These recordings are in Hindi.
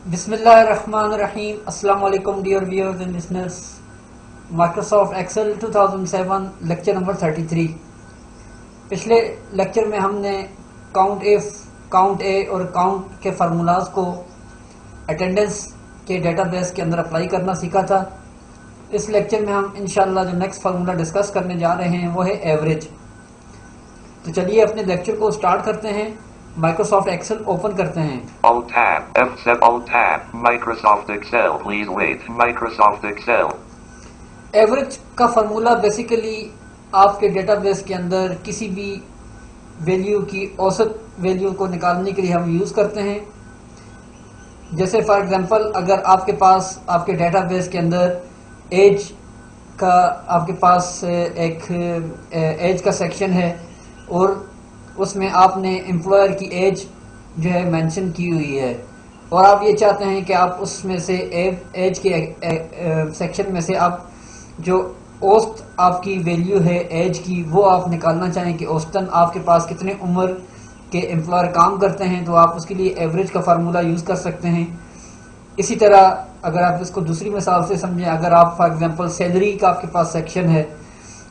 बिस्मिल्लाहिर्रहमानिर्रहीम। अस्सलाम वालेकुम dear viewers and listeners. Microsoft Excel 2007 lecture number 33। पिछले लेक्चर में हमने काउंट इफ, काउंट ए और काउंट के फार्मूलाज को अटेंडेंस के डेटाबेस के अंदर अप्लाई करना सीखा था। इस लेक्चर में हम इंशाल्लाह जो नेक्स्ट फार्मूला डिस्कस करने जा रहे हैं वो है एवरेज। तो चलिए अपने लेक्चर को स्टार्ट करते हैं। माइक्रोसॉफ्ट एक्सेल ओपन करते हैं। Alt tab, F7 Alt tab, Microsoft Excel, please wait, Microsoft Excel. Average का फार्मूला बेसिकली आपके डेटाबेस के अंदर किसी भी वैल्यू की औसत वैल्यू को निकालने के लिए हम यूज करते हैं। जैसे फॉर एग्जांपल अगर आपके पास आपके डेटाबेस के अंदर एज का आपके पास एक एज का सेक्शन है और उसमें आपने एम्प्लॉयर की एज जो है मेंशन की हुई है और आप ये चाहते हैं कि आप उसमें से एज के सेक्शन में से आप जो औसत आपकी वैल्यू है एज की वो आप निकालना चाहें कि औसतन आपके पास कितने उम्र के एम्प्लॉयर काम करते हैं, तो आप उसके लिए एवरेज का फार्मूला यूज कर सकते हैं। इसी तरह अगर आप इसको दूसरी मिसाल से समझें, अगर आप फॉर एग्जांपल सैलरी का आपके पास सेक्शन है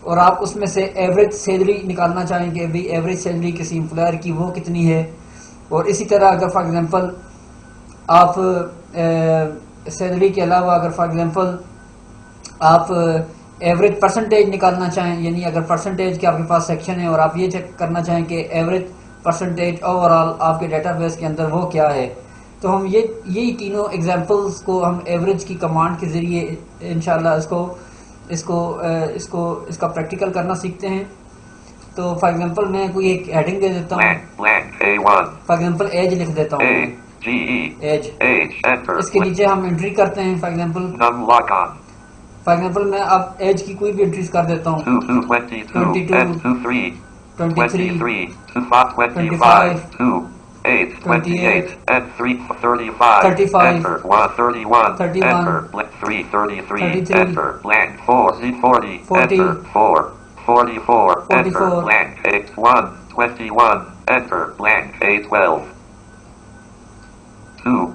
और आप उसमें से एवरेज सैलरी निकालना चाहेंगे, भाई एवरेज सैलरी किसी एम्प्लॉयर की वो कितनी है। और इसी तरह अगर फॉर एग्जांपल आप सैलरी के अलावा अगर फॉर एग्जांपल आप एवरेज परसेंटेज निकालना चाहें, यानी अगर परसेंटेज के आपके पास सेक्शन है और आप ये चेक करना चाहें कि एवरेज परसेंटेज ओवरऑल आपके डेटाबेस के अंदर वो क्या है, तो हम यही तीनों एग्जांपल्स को हम एवरेज की कमांड के जरिए इंशाल्लाह इसका प्रैक्टिकल करना सीखते हैं। तो फॉर एग्जांपल मैं कोई एक हेडिंग दे देता हूँ, फॉर एग्जांपल एज लिख देता हूँ, एज। इसके नीचे हम एंट्री करते हैं, फॉर एग्जांपल मैं अब एज की कोई भी एंट्रीज कर देता हूँ, 22, 23, 23, 25, 8, 28, and 3, 35, 35, enter, 1, 31, 31, enter, 3, 33, enter, blank, 4, Z, 40, 40, enter, 4, 44, 44, enter, blank, 8, 1, 21, enter, blank, 8, 12, 2,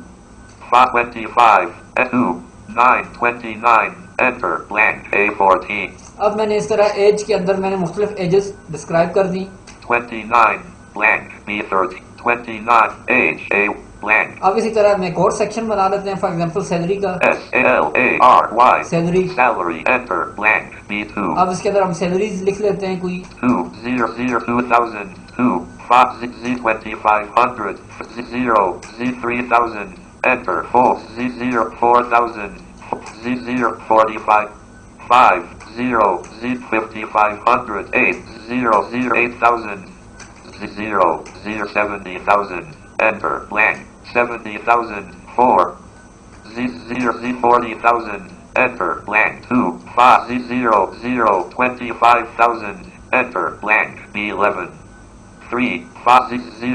5, 25, 2, 9, 29, enter, blank, A, 14. अब मैंने इस तरह एज के अंदर मैंने मुख्तलिफ एजेस डिस्क्राइब कर दी। 29, blank, B, 30. 29 age A blank. अब इसी तरह मैं एक और सेक्शन बना लेते हैं, फॉर एग्जांपल सैलरी का, SALARY salary, salary enter blank B2. अब इसके अंदर हम सैलरीज लिख लेते हैं कोई 2002000 2 5 Z2500 0 Z3000 enter 4 Z4000 Z045 5 0 Z5500 8 0 08000 0 0 70,000 enter blank 70,000 4 Z 0 Z 40,000 enter blank 2 5 Z 0 0 25,000 enter blank B11 3 5 Z 0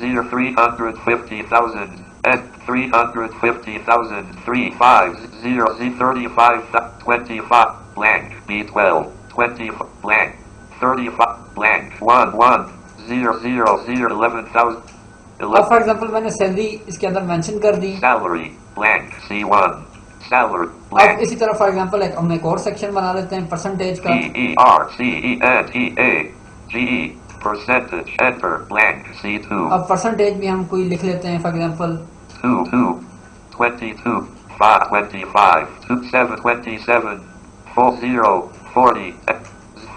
0 350,000 and 350,000 3 5 0 Z 35 25 blank B12 20 blank 35 blank 1 1 0 0 0 11,000. अब फॉर एग्जांपल मैंने सैलरी इसके अंदर मेंशन कर दी, salary blank C1 salary blank. अब इसी तरह फॉर एग्जांपल हम एक और सेक्शन बना लेते हैं परसेंटेज का, PERCENTAGE percentage enter blank C2. अब परसेंटेज भी हम कोई लिख लेते हैं, for example 2 2 22 5 25 2 7 27 4 0 40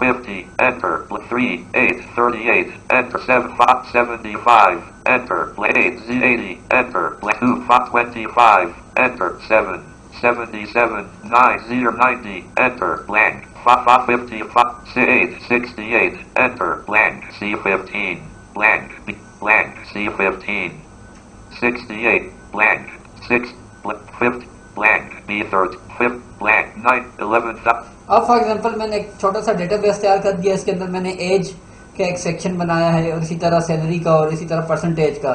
50 enter 3 8 38 enter 7 5 75 enter 8 Z 80 enter 2 5 25 enter 7 77 9 0 90 enter blank 5 5 55 8 68 enter blank C 15 blank B blank C 15 68 blank 6 50 blank B 30 5 blank 9 11. अब फॉर एग्जांपल मैंने एक छोटा सा डेटाबेस तैयार कर दिया, इसके अंदर मैंने एज का एक सेक्शन बनाया है और इसी तरह सैलरी का और इसी तरह परसेंटेज का।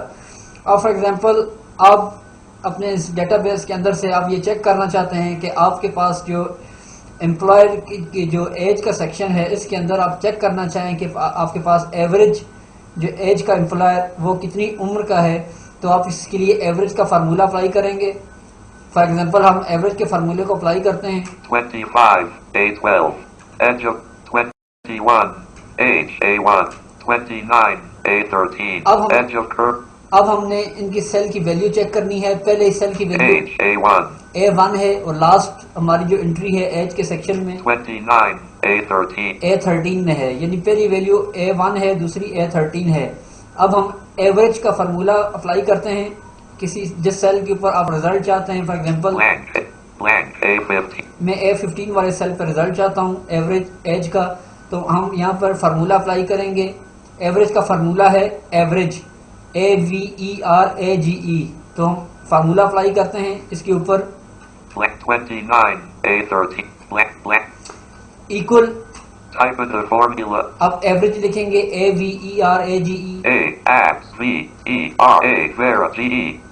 अब फॉर एग्जांपल आप अपने इस डेटाबेस के अंदर से आप ये चेक करना चाहते हैं कि आपके पास जो एम्प्लॉयर की जो एज का सेक्शन है इसके अंदर आप चेक करना चाहें कि आपके पास एवरेज जो एज का एम्प्लॉयर वो कितनी उम्र का है, तो आप इसके लिए एवरेज का फार्मूला अप्लाई करेंगे। फॉर एग्जांपल हम एवरेज के फार्मूले को अप्लाई करते हैं। 25 A12 edge of 21 H A1 29 A13 edge of curve। अब हमने इनकी सेल की वैल्यू चेक करनी है। पहले इस सेल की वैल्यू H A1 A1 है और लास्ट हमारी जो एंट्री है एज के सेक्शन में 29 A13 A13 में है, यानी पहली वैल्यू A1 है, दूसरी A13 है। अब हम एवरेज का फार्मूला अप्लाई करते हैं किसी जिस सेल के ऊपर आप रिजल्ट चाहते हैं। फॉर एग्जांपल blank A15 मैं A15 वाले सेल पर रिजल्ट चाहता हूँ एवरेज एज का, तो हम यहाँ पर फार्मूला अप्लाई करेंगे। एवरेज का फार्मूला है एवरेज AVERAGE, तो हम फार्मूला अप्लाई करते हैं इसके ऊपर 29 A13 equal type of the formula अब एवरेज लिखेंगे AVERAGE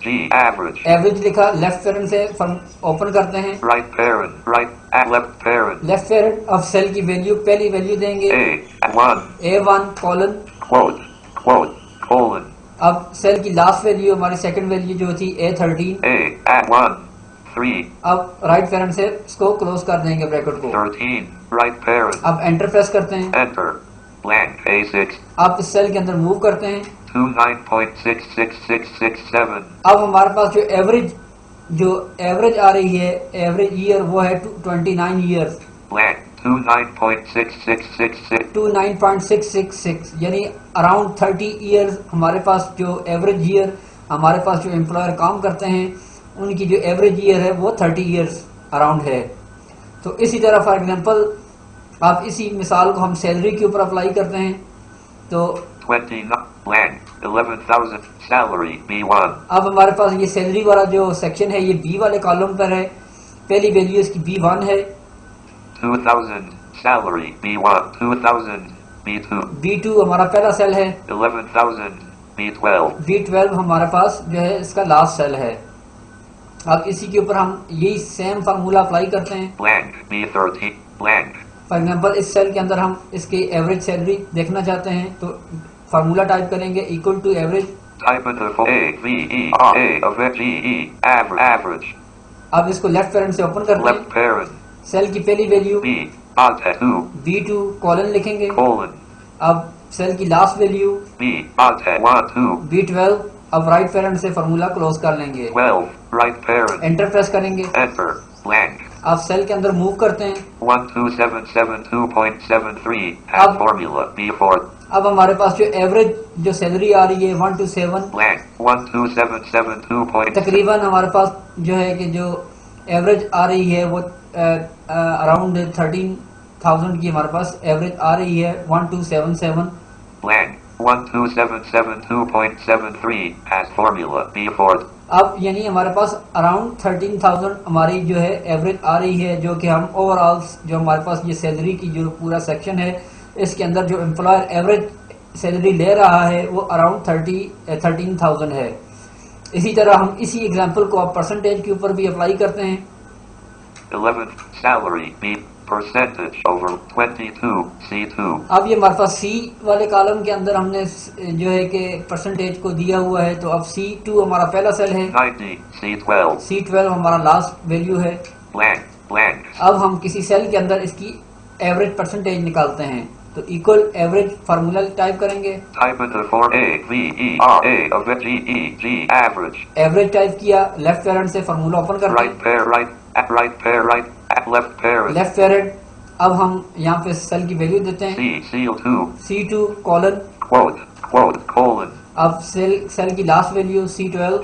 G average एवरेज लिखा, लेफ्ट पेरेंट से ओपन करते हैं, right left parent left parent. अब सेल की वैल्यू पहली वैल्यू देंगे A1 कॉलन colon अब सेल की लास्ट वैल्यू हमारी सेकंड वैल्यू जो थी A13 3 अब राइट पेरेंट से इसको क्लोज कर देंगे ब्रैकेट को 13 right parent अब एंटर प्रेस करते हैं। enter blank A6 आप इस सेल के अंदर मूव करते हैं 29.66667 अब हमारे पास जो एवरेज आ रही है एवरेज ईयर वो है 29 ईयर्स blank 29.6666 29.666 यानी अराउंड 30 ईयर्स हमारे पास जो एवरेज ईयर हमारे पास जो एम्प्लॉयर काम करते हैं उनकी जो एवरेज ईयर है वो 30 ईयर्स अराउंड है। तो इसी तरह फॉर एग्जांपल आप इसी मिसाल को हम सैलरी के ऊपर अप्लाई करते हैं तो 29 blank 11,000 salary B1 अब हमारे पास ये सैलरी वाला जो सेक्शन है ये बी वाले कॉलम पर है। पहली वैल्यू इसकी B1 है, 2,000 salary B1 2,000 B2 B2 हमारा पहला सेल है, 11,000 B12 B12 हमारे पास जो है इसका लास्ट सेल है। अब इसी के ऊपर हम यही सेम फार्मूला अप्लाई करते हैं। blank B13 blank for example इस सेल के अंदर हम इसके एवरेज सैलरी देखना चाहते हैं तो फार्मूला टाइप करेंगे equal to average type of the AVERAGE average अब इसको लेफ्ट पेरेंट से ओपन करते left हैं। parent सेल की पहली value B alt 2 B2 colon लिखेंगे। colon अब सेल की last value B alt 1 2 B12 अब राइट पेरेंट से फार्मूला क्लोज कर लेंगे, 12 right parent एंटर प्रेस करेंगे। enter blank अब सेल के अंदर मूव करते हैं। 12772.73 has formula B4 अब हमारे पास जो एवरेज जो सैलरी आ रही है 127 blank 12772. तकरीबन हमारे पास जो है कि जो एवरेज आ रही है वो अराउंड 13,000 की हमारे पास एवरेज आ रही है 1277 blank 12772.73 has formula B4 अब यानी हमारे पास अराउंड 13,000 हमारी जो है एवरेज आ रही है, जो कि हम ओवरऑल जो हमारे पास ये सैलरी की जो पूरा सेक्शन है इसके अंदर जो एम्प्लॉयर एवरेज सैलरी ले रहा है वो अराउंड 13,000 है। इसी तरह हम इसी एग्जांपल को आप परसेंटेज के ऊपर भी अप्लाई करते हैं। 11 salary B percentage over 22 C2 अब ये हमारे पास सी वाले कॉलम के अंदर हमने जो है कि परसेंटेज को दिया हुआ है, तो अब C2 हमारा पहला सेल है, 90 C12 C12 हमारा लास्ट वैल्यू है। blank अब हम किसी सेल के अंदर इसकी एवरेज परसेंटेज निकालते हैं तो इक्वल एवरेज फार्मूला टाइप करेंगे। type of the form AVERAGE average average type किया, लेफ्ट पेरेंट से फार्मूला ओपन करते right pair right left pair left parent. अब हम यहाँ पे सेल की वैल्यू देते हैं C2 C2 colon quote colon अब सेल की लास्ट वैल्यू C12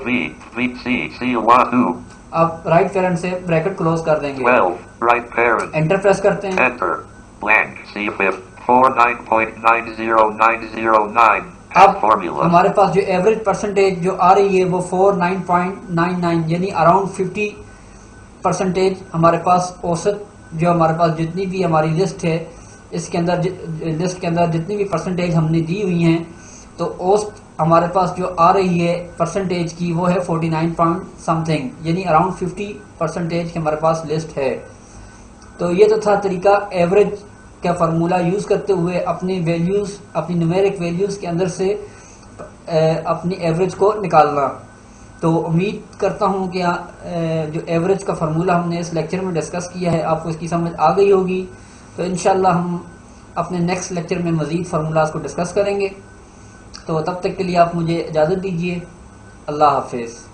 C1 अब राइट पेरेंट से ब्रैकेट क्लोज कर देंगे, 12 right parent एंटर प्रेस करते हैं। enter blank C5 49.90909 अब formula हमारे पास जो एवरेज परसेंटेज जो आ रही है वो 49.99 यानी अराउंड 50% हमारे पास औसत जो हमारे पास जितनी भी हमारी लिस्ट है इसके अंदर लिस्ट के अंदर जितनी भी परसेंटेज हमने दी हुई हैं तो औसत हमारे पास जो आ रही है परसेंटेज की वो है 49 पॉइंट समथिंग यानी अराउंड 50% की हमारे पास लिस्ट है। तो ये तो था तरीका एवरेज का फार्मूला यूज करते हुए अपनी वैल्यूज अपनी न्यूमेरिक वैल्यूज के अंदर से अपनी एवरेज को निकालना। तो उम्मीद करता हूँ कि जो एवरेज का फार्मूला हमने इस लेक्चर में डिस्कस किया है आपको इसकी समझ आ गई होगी। तो इंशाल्लाह हम अपने नेक्स्ट लेक्चर में मज़ीद फार्मूलाज को डिस्कस करेंगे। तो तब तक के लिए आप मुझे इजाज़त दीजिए। अल्लाह हाफिज़।